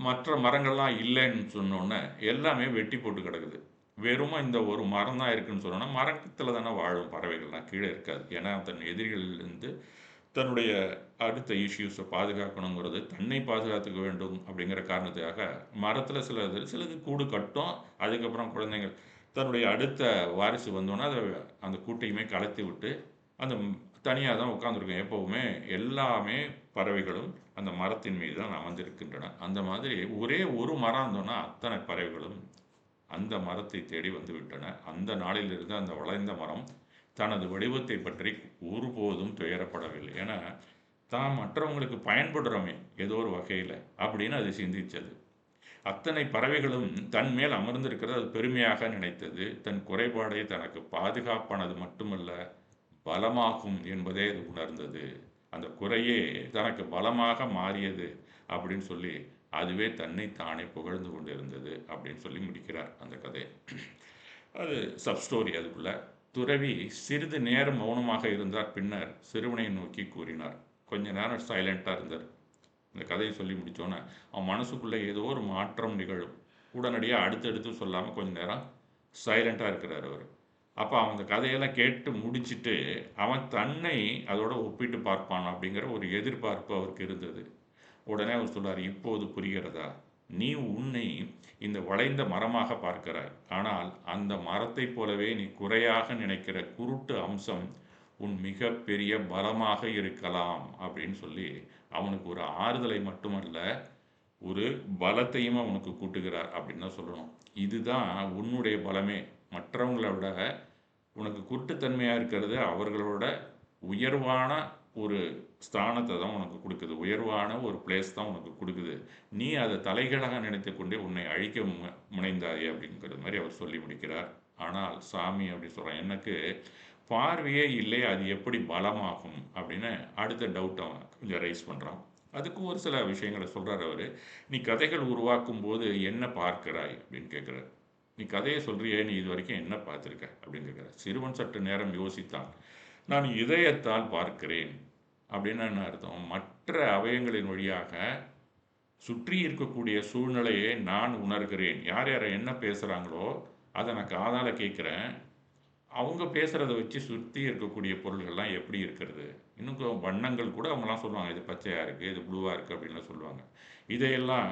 மற்ற மரங்கள்லாம் இல்லைன்னு சொன்னோன்னே எல்லாமே வெட்டி போட்டு கிடக்குது. வெறுமா இந்த ஒரு மரம் தான் இருக்குன்னு சொன்னோன்னா, மரத்துல தானே வாழும் பறவைகள்லாம் கீழே இருக்காது. ஏன்னா தன் எதிரிகளிலிருந்து தன்னுடைய அடுத்த இஷ்யூஸை பாதுகாக்கணுங்கிறது, தன்னை பாதுகாத்துக்க வேண்டும் அப்படிங்கிற காரணத்துக்காக மரத்துல சிலது கூடு கட்டும். அதுக்கப்புறம் குழந்தைகள் தன்னுடைய அடுத்த வாரிசு வந்தோன்னா, அந்த கூட்டையுமே கலைத்து விட்டு அந்த தனியா தான் உட்கார்ந்திருக்கும். எப்பவுமே எல்லாமே பறவைகளும் அந்த மரத்தின் மீது தான் அமர்ந்திருக்கின்றன. அந்த மாதிரி ஒரே ஒரு மரம் இருந்தோன்னா, அத்தனை பறவைகளும் அந்த மரத்தை தேடி வந்து விட்டன. அந்த நாளிலிருந்து அந்த வளைந்த மரம் தனது வடிவத்தை பற்றி ஒருபோதும் துயரப்படவில்லை. ஏன்னா, தான் மற்றவங்களுக்கு பயன்படுறோமே ஏதோ ஒரு வகையில அப்படின்னு அது சிந்திச்சது. அத்தனை பறவைகளும் தன் மேல் அமர்ந்திருக்கிறது அது பெருமையாக நினைத்தது. தன் குறைபாடை தனக்கு பாதுகாப்பானது மட்டுமல்ல, பலமாகும் என்பதை அது உணர்ந்தது. அந்த குறையே தனக்கு பலமாக மாறியது அப்படின்னு சொல்லி, அதுவே தன்னை தானே புகழ்ந்து கொண்டிருந்தது அப்படின்னு சொல்லி முடிக்கிறார் அந்த கதைய. அது சப் ஸ்டோரி அதுக்குள்ள. துறவி சிறிது நேரம் மௌனமாக இருந்தார். பின்னர் சிறுவனை நோக்கி கூறினார். கொஞ்ச நேரம் சைலண்டா இருந்தார். இந்த கதையை சொல்லி முடிச்சோன்னே, அவன் மனசுக்குள்ள ஏதோ ஒரு மாற்றம் நிகழும். உடனடியா அடுத்தடுத்து சொல்லாம கொஞ்ச நேரம் சைலண்டா இருக்கிறாரு அவரு. அப்ப அவன் அந்த கதையெல்லாம் கேட்டு முடிச்சுட்டு, அவன் தன்னை அதோட ஒப்பிட்டு பார்ப்பான் அப்படிங்கிற ஒரு எதிர்பார்ப்பு அவருக்கு இருந்தது. உடனே அவர் சொல்றாரு, "இப்போது புரிகிறதா? நீ உன்னை இந்த வளைந்த மரமாக பார்க்கிறாய். ஆனால் அந்த மரத்தைப் போலவே நீ குறையாக நினைக்கிற குருட்டு அம்சம் உன் மிகப்பெரிய பலமாக இருக்கலாம்." அப்படின்னு சொல்லி அவனுக்கு ஒரு ஆறுதலை மட்டுமல்ல, ஒரு பலத்தையும் அவனுக்கு கூட்டுகிறார் அப்படின்னு தான் சொல்லணும். இதுதான் உன்னுடைய பலமே. மற்றவங்கள விட உனக்கு குருட்டுத்தன்மையா இருக்கிறது அவர்களோட உயர்வான ஒரு ஸ்தானத்தை தான் உனக்கு கொடுக்குது. உயர்வான ஒரு பிளேஸ் தான் உனக்கு கொடுக்குது. நீ அதை தலைகீழாக நினைத்துக் கொண்டே உன்னை அழிக்க முனைந்தாயே அப்படிங்கிற மாதிரி அவர் சொல்லி முடிக்கிறார். ஆனால் சாமி அப்படி சொல்றான், எனக்கு பார்வையே இல்லை, அது எப்படி பலமாகும் அப்படின்னு அடுத்த டவுட் அவன் கொஞ்சம் ரைஸ் பண்ணுறான். அதுக்கு ஒரு சில விஷயங்களை சொல்கிறார் அவர். நீ கதைகள் உருவாக்கும் போது என்ன பார்க்கிறாய் அப்படின்னு கேட்குறாரு. நீ கதையை சொல்றியே, நீ இது வரைக்கும் என்ன பார்த்துருக்க அப்படின்னு கேட்குறாரு. சிறுவன் சற்று நேரம் யோசித்தான். நான் இதயத்தால் பார்க்கிறேன் அப்படின்னா என்ன அர்த்தம்? மற்ற அவயங்களின் வழியாக சுற்றி இருக்கக்கூடிய சூழ்நிலையை நான் உணர்கிறேன். யார் யாரை என்ன பேசுகிறாங்களோ அதை நான் காதால் கேட்குறேன். அவங்க பேசுகிறத வச்சு சுற்றி இருக்கக்கூடிய பொருள்கள்லாம் எப்படி இருக்கிறது, இன்னும் வண்ணங்கள் கூட அவங்களாம் சொல்லுவாங்க, இது பச்சையாக இருக்குது, இது ப்ளூவாக இருக்குது அப்படின்லாம் சொல்லுவாங்க. இதையெல்லாம்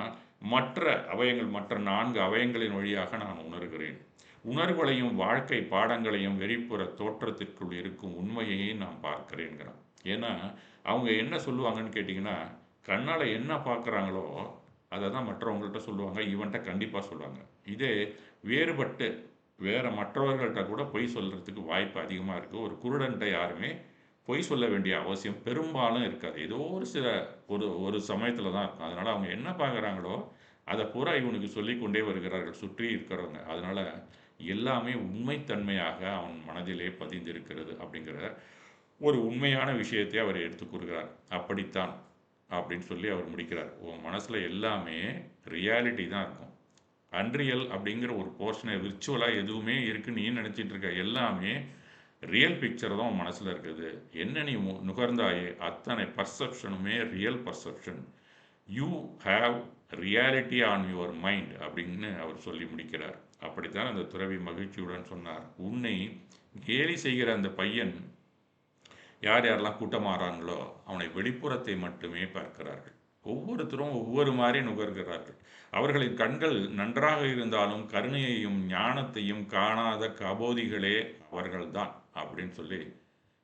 மற்ற அவயங்கள், மற்ற 4 அவயங்களின் வழியாக நான் உணர்கிறேன். உணர்வுகளையும் வாழ்க்கை பாடங்களையும் வெளிப்புற தோற்றத்திற்குள் இருக்கும் உண்மையை நான் பார்க்கிறேங்கிறான். ஏன்னா அவங்க என்ன சொல்லுவாங்கன்னு கேட்டிங்கன்னா, கண்ணால் என்ன பார்க்குறாங்களோ அதை தான் மற்றவங்கள்ட்ட சொல்லுவாங்க, இவன்கிட்ட கண்டிப்பாக சொல்லுவாங்க. இதே வேறுபட்டு வேறு மற்றவர்கள்ட்ட கூட பொய் சொல்கிறதுக்கு வாய்ப்பு அதிகமாக இருக்குது. ஒரு குருடன்ட்ட யாருமே பொய் சொல்ல வேண்டிய அவசியம் பெரும்பாலும் இருக்காது. ஏதோ ஒரு சில ஒரு சமயத்தில் தான் இருக்கும். அதனால் அவங்க என்ன பார்க்குறாங்களோ அதை பூரா இவனுக்கு சொல்லி கொண்டே வருகிறார்கள் சுற்றி இருக்கிறவங்க. அதனால் எல்லாமே உண்மைத்தன்மையாக அவன் மனதிலே பதிந்திருக்கிறது அப்படிங்கிற ஒரு உண்மையான விஷயத்தை அவர் எடுத்து கூறுகிறார். அப்படித்தான் அப்படின்னு சொல்லி அவர் முடிக்கிறார். உன் மனசில் எல்லாமே ரியாலிட்டி தான் இருக்கும். அன்ரியல் அப்படிங்கிற ஒரு போர்ஷனை விர்ச்சுவலாக எதுவுமே இருக்குன்னு நீ நினச்சிட்டு இருக்க, எல்லாமே ரியல் பிக்சர் தான் உன் மனசில் இருக்குது. என்ன நீ நுகர்ந்தாயே அத்தனை பர்செப்ஷனுமே real perception. You have reality on your mind அப்படின்னு அவர் சொல்லி முடிக்கிறார். அப்படித்தான் அந்த துறவி மகிழ்ச்சியுடன் சொன்னார். உன்னை கேலி செய்கிற அந்த பையன் யார் யாரெல்லாம் கூட்டமாறாங்களோ அவனை வெளிப்புறத்தை மட்டுமே பார்க்கிறார்கள். ஒவ்வொருத்தரும் ஒவ்வொரு மாதிரி நுகர்கிறார்கள். அவர்களின் கண்கள் நன்றாக இருந்தாலும் கருணையையும் ஞானத்தையும் காணாத கபோதிகளே அவர்கள்தான் அப்படின்னு சொல்லி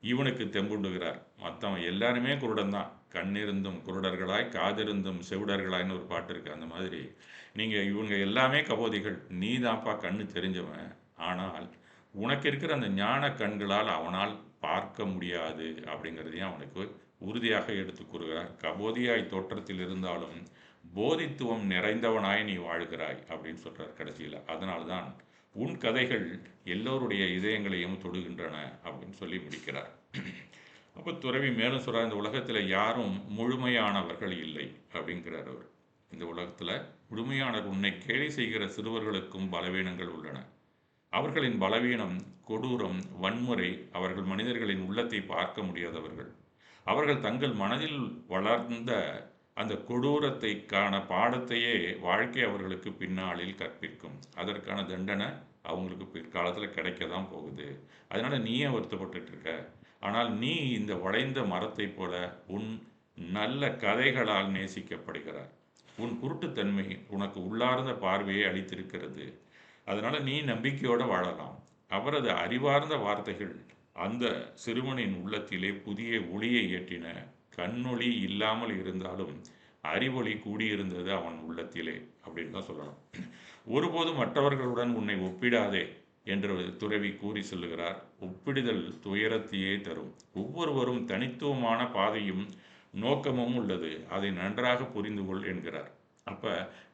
இவனுக்கு தெம்புண்டுகிறார். மற்றவன் எல்லாருமே குருடன் தான். கண்ணிருந்தும் குருடர்களாய் காதிருந்தும் செவிடர்களாய்னு ஒரு பாட்டு இருக்குது. அந்த மாதிரி நீங்கள் இவங்க எல்லாமே கபோதிகள், நீ தான்ப்பா கண்ணு தெரிஞ்சவன். ஆனால் உனக்கு இருக்கிற அந்த ஞான கண்களால் அவனால் பார்க்க முடியாது அப்படிங்கிறதையும் அவனுக்கு உறுதியாக எடுத்து கூறுகிறார். கபோதியாய் தோற்றத்தில் இருந்தாலும் போதித்துவம் நிறைந்தவனாய் நீ வாழ்கிறாய் அப்படின்னு சொல்கிறார் கடைசியில். அதனால்தான் உன் கதைகள் எல்லோருடைய இதயங்களையும் தொடுகின்றன அப்படின்னு சொல்லி முடிக்கிறார். அப்போ துறவி மேலும் சொல்கிறார், இந்த உலகத்தில் யாரும் முழுமையானவர்கள் இல்லை அப்படிங்கிறார் அவர். இந்த உலகத்தில் முழுமையான உன்னை கேலி செய்கிற சிறுவர்களுக்கும் பலவீனங்கள் உள்ளன. அவர்களின் பலவீனம், கொடூரம், வன்முறை. அவர்கள் மனிதர்களின் உள்ளத்தை பார்க்க முடியாதவர்கள். அவர்கள் தங்கள் மனதில் வளர்ந்த அந்த கொடூரத்தைக்கான பாடத்தையே வாழ்க்கை அவர்களுக்கு பின்னாளில் கற்பிக்கும். அதற்கான தண்டனை அவங்களுக்கு பிற்காலத்தில் கிடைக்க தான் போகுது. அதனால் நீயே வருத்தப்பட்டு இருக்க. ஆனால் நீ இந்த வளைந்த மரத்தை போல உன் நல்ல கதைகளால் நேசிக்கப்படுகிறார். உன் குருட்டுத்தன்மை உனக்கு உள்ளார்ந்த பார்வையை அளித்திருக்கிறது. அதனால் நீ நம்பிக்கையோடு வாழலாம். அவரது அறிவார்ந்த வார்த்தைகள் அந்த சிறுவனின் உள்ளத்திலே புதிய ஒளியை ஏற்றின. கண்ணொளி இல்லாமல் இருந்தாலும் அறிவொளி கூடியிருந்தது அவன் உள்ளத்திலே அப்படின்னு தான் சொல்லணும். ஒருபோதும் மற்றவர்களுடன் உன்னை ஒப்பிடாதே என்று துறவி கூறி சொல்லுகிறார். ஒப்பிடுதல் துயரத்தையே தரும். ஒவ்வொருவரும் தனித்துவமான பாதையும் நோக்கமும் உள்ளது, அதை நன்றாக புரிந்து கொள் என்கிறார். அப்போ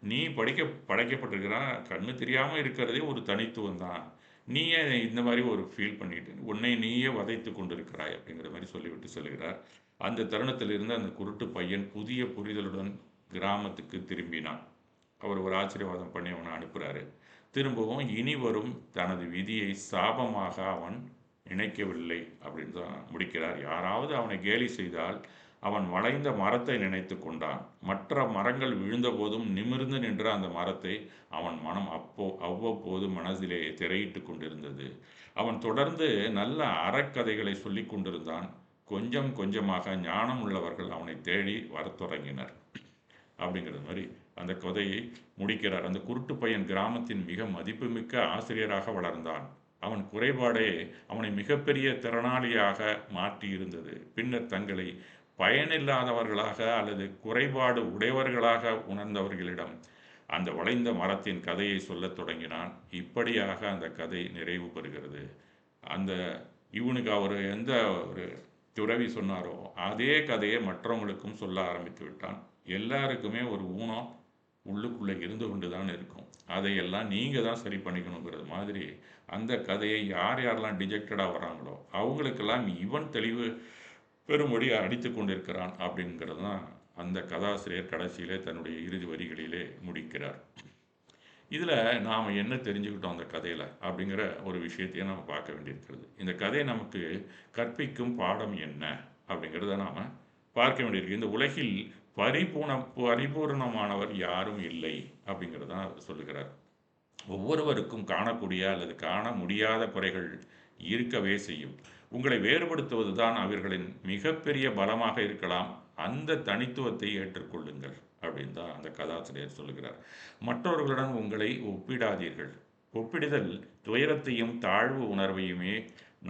நீ படைக்கப்பட்டிருக்கிறான், கண்ணு தெரியாமல் இருக்கிறதே ஒரு தனித்துவம் தான். நீயே இந்த மாதிரி ஒரு ஃபீல் பண்ணிட்டு உன்னை நீயே வதைத்து கொண்டிருக்கிறாய் அப்படிங்கிற மாதிரி சொல்லிவிட்டு சொல்லுகிறார். அந்த தருணத்திலிருந்து அந்த குருட்டு பையன் புதிய புரிதலுடன் கிராமத்துக்கு திரும்பினான். அவர் ஒரு ஆசீர்வாதம் பண்ணி அவனை அனுப்புகிறாரு. திரும்பவும் இனி வரும் தனது விதியை சாபமாக அவன் நினைக்கவில்லை அப்படின்னு தான் முடிக்கிறார். யாராவது அவனை கேலி செய்தால் அவன் வளைந்த மரத்தை நினைத்து கொண்டான். மற்ற மரங்கள் விழுந்த போதும் நிமிர்ந்து நின்ற அந்த மரத்தை அவன் மனம் அவ்வப்போது மனதிலே திரையிட்டு கொண்டிருந்தது. அவன் தொடர்ந்து நல்ல அறக்கதைகளை சொல்லி கொண்டிருந்தான். கொஞ்சம் கொஞ்சமாக ஞானம் உள்ளவர்கள் அவனை தேடி வரத் தொடங்கினர் அப்படிங்கிறது மாதிரி அந்த கதையை முடிக்கிறார். அந்த குருட்டு பையன் கிராமத்தின் மிக மதிப்புமிக்க ஆசிரியராக வளர்ந்தான். அவன் குறைபாடே அவனை மிகப்பெரிய திறனாளியாக மாற்றி இருந்தது. பின்னர் தங்களை பயனில்லாதவர்களாக அல்லது குறைபாடு உடையவர்களாக உணர்ந்தவர்களிடம் அந்த வளைந்த மரத்தின் கதையை சொல்லத் தொடங்கினான். இப்படியாக அந்த கதை நிறைவு பெறுகிறது. அந்த இவனுக்கு அவர் எந்த ஒரு துறவி சொன்னாரோ அதே கதையை மற்றவங்களுக்கும் சொல்ல ஆரம்பித்து விட்டான். எல்லாருக்குமே ஒரு ஊனம் உள்ளுக்குள்ளே இருந்து கொண்டு தான் இருக்கும். அதையெல்லாம் நீங்கள் தான் சரி பண்ணிக்கணுங்கிறது மாதிரி அந்த கதையை யார் யாரெல்லாம் டிஜெக்டடாக வராங்களோ அவங்களுக்கெல்லாம் இவன் தெளிவு பெருமொழி அடித்து கொண்டிருக்கிறான் அப்படிங்கிறது தான் அந்த கதாசிரியர் கடைசியிலே தன்னுடைய இறுதி வரிகளிலே முடிக்கிறார். இதில் நாம் என்ன தெரிஞ்சுக்கிட்டோம் அந்த கதையில் அப்படிங்கிற ஒரு விஷயத்தையும் நம்ம பார்க்க வேண்டியிருக்கிறது. இந்த கதை நமக்கு கற்பிக்கும் பாடம் என்ன அப்படிங்கிறத நாம் பார்க்க வேண்டியிருக்கு. இந்த உலகில் பரிபூர்ணமானவர் யாரும் இல்லை அப்படிங்கிறது தான் அவர் சொல்லுகிறார். ஒவ்வொருவருக்கும் காணக்கூடிய அல்லது காண முடியாத குறைகள் இருக்கவே செய்யும். உங்களை வேறுபடுத்துவது தான் அவர்களின் மிகப்பெரிய பலமாக இருக்கலாம். அந்த தனித்துவத்தை ஏற்றுக்கொள்ளுங்கள் அப்படின்னு தான் அந்த கதாசிரியர் சொல்லுகிறார். மற்றவர்களுடன் உங்களை ஒப்பிடாதீர்கள். ஒப்பிடுதல் துயரத்தையும் தாழ்வு உணர்வையுமே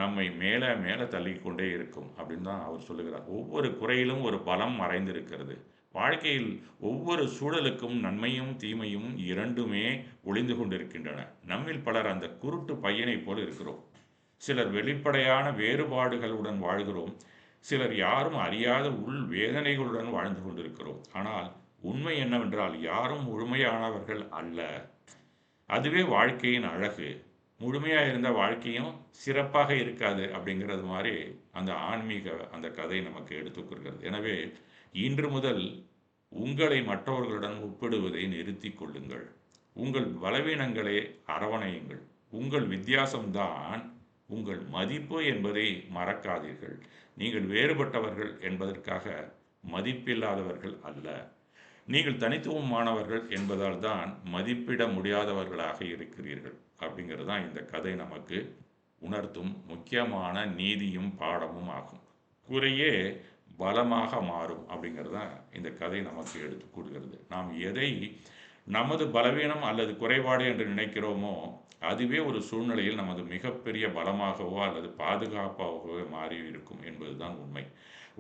நம்மை மேலே மேலே தள்ளிக்கொண்டே இருக்கும் அப்படின்னு தான் அவர் சொல்லுகிறார். ஒவ்வொரு குறையிலும் ஒரு பலம் மறைந்திருக்கிறது. வாழ்க்கையில் ஒவ்வொரு சூழலுக்கும் நன்மையும் தீமையும் இரண்டுமே ஒளிந்து கொண்டிருக்கின்றன. நம்மில் பலர் அந்த குருட்டு பையனை போல் இருக்கிறோம். சிலர் வெளிப்படையான வேறுபாடுகளுடன் வாழ்கிறோம். சிலர் யாரும் அறியாத உள் வேதனைகளுடன் வாழ்ந்து கொண்டிருக்கிறோம். ஆனால் உண்மை என்னவென்றால் யாரும் முழுமையானவர்கள் அல்ல. அதுவே வாழ்க்கையின் அழகு. முழுமையாக இருந்த வாழ்க்கையும் சிறப்பாக இருக்காது அப்படிங்கிறது மாதிரி அந்த ஆன்மீக அந்த கதை நமக்கு எடுத்துக்கொள்கிறது. எனவே இன்று முதல் உங்களை மற்றவர்களுடன் ஒப்பிடுவதை நிறுத்தி கொள்ளுங்கள். உங்கள் பலவீனங்களை அரவணையுங்கள். உங்கள் வித்தியாசம்தான் உங்கள் மதிப்பு என்பதை மறக்காதீர்கள். நீங்கள் வேறுபட்டவர்கள் என்பதற்காக மதிப்பில்லாதவர்கள் அல்ல. நீங்கள் தனித்துவமானவர்கள் என்பதால் தான் மதிப்பிட முடியாதவர்களாக இருக்கிறீர்கள் அப்படிங்கிறது தான் இந்த கதை நமக்கு உணர்த்தும் முக்கியமான நீதியும் பாடமும் ஆகும். குறையே பலமாக மாறும் அப்படிங்கிறது தான் இந்த கதை நமக்கு எடுத்து கூறுகிறது. நாம் எதை நமது பலவீனம் அல்லது குறைபாடு என்று நினைக்கிறோமோ அதுவே ஒரு சூழ்நிலையில் நமது மிகப்பெரிய பலமாகவோ அல்லது பாதுகாப்பாகவோ மாறி இருக்கும் என்பதுதான் உண்மை.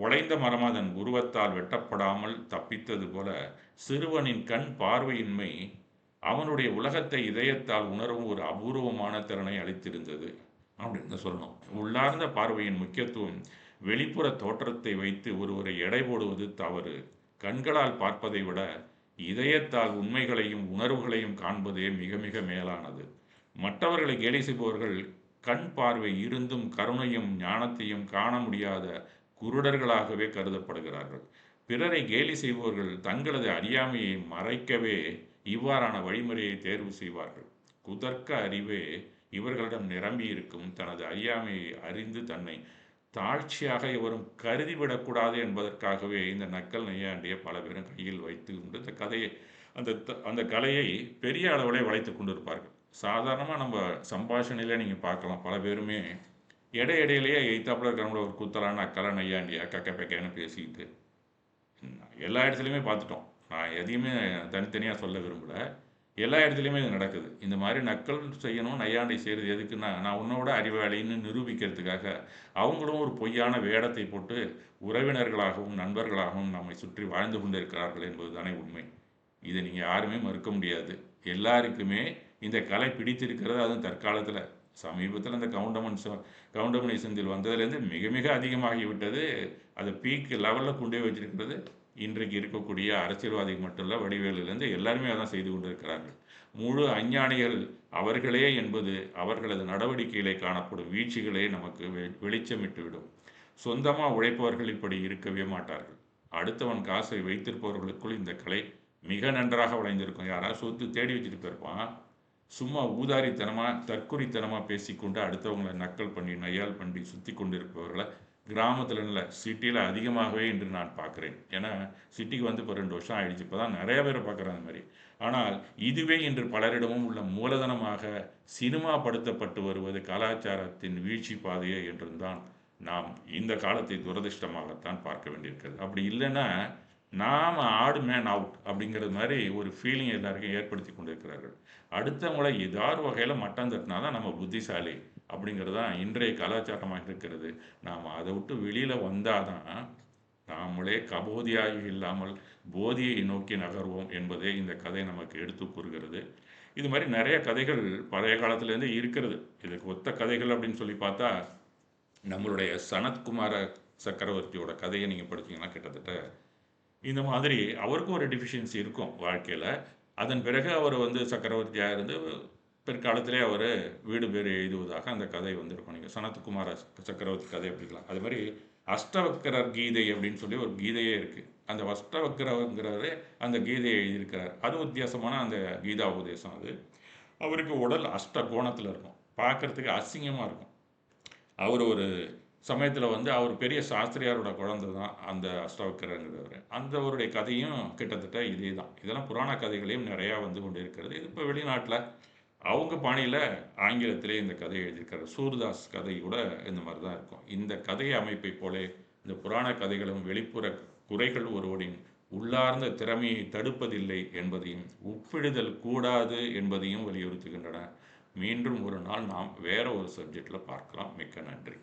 உடைந்த மரம் அதன் உருவத்தால் வெட்டப்படாமல் தப்பித்தது போல சிறுவனின் கண் பார்வையின்மை அவனுடைய உலகத்தை இதயத்தால் உணரும் ஒரு அபூர்வமான திறனை அளித்திருந்தது அப்படின்னு சொல்லணும். உள்ளார்ந்த பார்வையின் முக்கியத்துவம் வெளிப்புற தோற்றத்தை வைத்து ஒருவரை எடை போடுவது தவறு. கண்களால் பார்ப்பதை விட இதயத்தால் உண்மைகளையும் உணர்வுகளையும் காண்பதே மிக மிக மேலானது. மற்றவர்களை கேலி செய்பவர்கள் கண் பார்வை இருந்தும் கருணையும் ஞானத்தையும் காண முடியாத குருடர்களாகவே கருதப்படுகிறார்கள். பிறரை கேலி செய்பவர்கள் தங்களது அறியாமையை மறைக்கவே இவ்வாறான வழிமுறையை தேர்வு செய்வார்கள். குதர்க்க அறிவே இவர்களிடம் நிரம்பி இருக்கும். தனது அறியாமையை அறிந்து தன்னை தாழ்ச்சியாக இவரும் கருதிவிடக்கூடாது என்பதற்காகவே இந்த நக்கல் நையாண்டியை பல பேரும் கையில் வைத்து கொண்டு இந்த கதையை அந்த கலையை பெரிய அளவிலே வளைத்து கொண்டிருப்பார்கள். சாதாரணமாக நம்ம சம்பாஷணையில் நீங்கள் பார்க்கலாம். பல பேருமே இடையிடையிலேயே எய்த்தாப்பில் இருக்கிறவங்கள ஒரு குத்தலான அக்கலை நையாண்டியா கக்க பெக்கன்னு பேசிக்கிட்டு எல்லா இடத்துலையுமே பார்த்துட்டோம். நான் எதையுமே தனித்தனியாக சொல்ல விரும்பலை. எல்லா இடத்துலையுமே இது நடக்குது. இந்த மாதிரி நக்கல் செய்யணும், நையாண்டி செய்கிறது எதுக்குன்னா நான் உன்னோட அறிவாளின்னு நிரூபிக்கிறதுக்காக அவங்களும் ஒரு பொய்யான வேடத்தை போட்டு உறவினர்களாகவும் நண்பர்களாகவும் நம்மை சுற்றி வாழ்ந்து கொண்டு இருக்கிறார்கள் என்பது தானே உண்மை. இதை நீங்கள் யாருமே மறுக்க முடியாது. எல்லாருக்குமே இந்த கலை பிடித்திருக்கிறது. அதுவும் தற்காலத்தில் சமீபத்தில் இந்த கவுண்டமணி செந்தில் வந்ததுலேருந்து மிக மிக அதிகமாகிவிட்டது. அதை பீக் லெவலில் கொண்டே வச்சிருக்கிறது. இன்றைக்கு இருக்கக்கூடிய அரசியல்வாதிகள் மட்டும் இல்லை, வடிவேலிலேருந்து எல்லாருமே அதான் செய்து கொண்டிருக்கிறார்கள். முழு அஞ்ஞானிகள் அவர்களே என்பது அவர்களது நடவடிக்கைகளை காணப்படும் வீழ்ச்சிகளே நமக்கு வெளிச்சமிட்டுவிடும். சொந்தமாக உழைப்பவர்கள் இப்படி இருக்கவே மாட்டார்கள். அடுத்தவன் காசை வைத்திருப்பவர்களுக்குள் இந்த கலை மிக நன்றாக விளைந்திருக்கும். யாராவது சொத்து தேடி வச்சுட்டு போயிருப்பான். சும்மா ஊதாரித்தனமாக தற்குறித்தனமாக பேசிக்கொண்டு அடுத்தவங்களை நக்கல் பண்ணி நையால் பண்ணி சுற்றி கொண்டு இருப்பவர்களை கிராமத்தில் இல்லை, சிட்டியில் அதிகமாகவே இன்று நான் பார்க்குறேன். ஏன்னா சிட்டிக்கு வந்து இப்போ 2 வருஷம் ஆகிடுச்சு. இப்போ தான் நிறையா பேரை பார்க்குறேன் அந்த மாதிரி. ஆனால் இதுவே இன்று பலரிடமும் உள்ள மூலதனமாக சினிமாப்படுத்தப்பட்டு வருவது கலாச்சாரத்தின் வீழ்ச்சி பாதையே என்றுதான் நாம் இந்த காலத்தை துரதிர்ஷ்டமாகத்தான் பார்க்க வேண்டியிருக்கிறது. அப்படி இல்லைன்னா நாம் ஆடு மேன் அவுட் அப்படிங்கிறது மாதிரி ஒரு ஃபீலிங் எல்லாருக்கும் ஏற்படுத்தி கொண்டு இருக்கிறார்கள். அடுத்தவங்களை ஏதாவது வகையில் மட்டம் தட்டினா தான் நம்ம புத்திசாலி அப்படிங்கிறது தான் இன்றைய கலாச்சாரமாக இருக்கிறது. நாம் அதை விட்டு வெளியில் வந்தால் தான் நாமளே கபோதியாக இல்லாமல் போதியை நோக்கி நகர்வோம் என்பதே இந்த கதை நமக்கு எடுத்து கூறுகிறது. இது மாதிரி நிறைய கதைகள் பழைய காலத்துலேருந்து இருக்கிறது. இதுக்கு ஒத்த கதைகள் அப்படின்னு சொல்லி பார்த்தா நம்மளுடைய சனத்குமார சக்கரவர்த்தியோட கதையை நீங்கள் படித்தீங்கன்னா கிட்டத்தட்ட இந்த மாதிரி அவருக்கும் ஒரு டெஃபிஷியன்சி இருக்கும் வாழ்க்கையில். அதன் பிறகு அவர் வந்து சக்கரவர்த்தியாக இருந்து பிற்காலத்திலே அவர் வீடு பேர் எழுதுவதாக அந்த கதை வந்திருக்கும். நீங்கள் சனத்குமார சக்கரவர்த்தி கதை அப்படிக்கலாம். அது மாதிரி அஷ்டவக்கரர் கீதை அப்படின்னு சொல்லி ஒரு கீதையே இருக்குது. அந்த அஷ்டவக்கரங்கிறவரே அந்த கீதையை எழுதியிருக்கிறார். அது வித்தியாசமான அந்த கீதா உபதேசம். அது அவருக்கு உடல் அஷ்ட கோணத்தில் இருக்கும், பார்க்குறதுக்கு அசிங்கமாக இருக்கும். அவர் ஒரு சமயத்தில் வந்து அவர் பெரிய சாஸ்திரியாரோட குழந்தை தான் அந்த அஷ்டவக்கரங்கிறவர். அந்தவருடைய கதையும் கிட்டத்தட்ட இதே தான். இதெல்லாம் புராண கதைகளையும் நிறையா வந்து கொண்டு இருக்கிறது. இது இப்போ வெளிநாட்டில் அவங்க பாணியில் ஆங்கிலத்திலே இந்த கதையை எழுதியிருக்காரு. சூர்தாஸ் கதை கூட இந்த மாதிரி தான் இருக்கும். இந்த கதை அமைப்பை போலே இந்த புராண கதைகளும் வெளிப்புற குறைகள் ஒருவரின் உள்ளார்ந்த திறமையை தடுப்பதில்லை என்பதையும் ஒப்பிடுதல் கூடாது என்பதையும் வலியுறுத்துகின்றன. மீண்டும் ஒரு நாள் நாம் வேற ஒரு சப்ஜெக்டில் பார்க்கலாம். மிக்க நன்றி.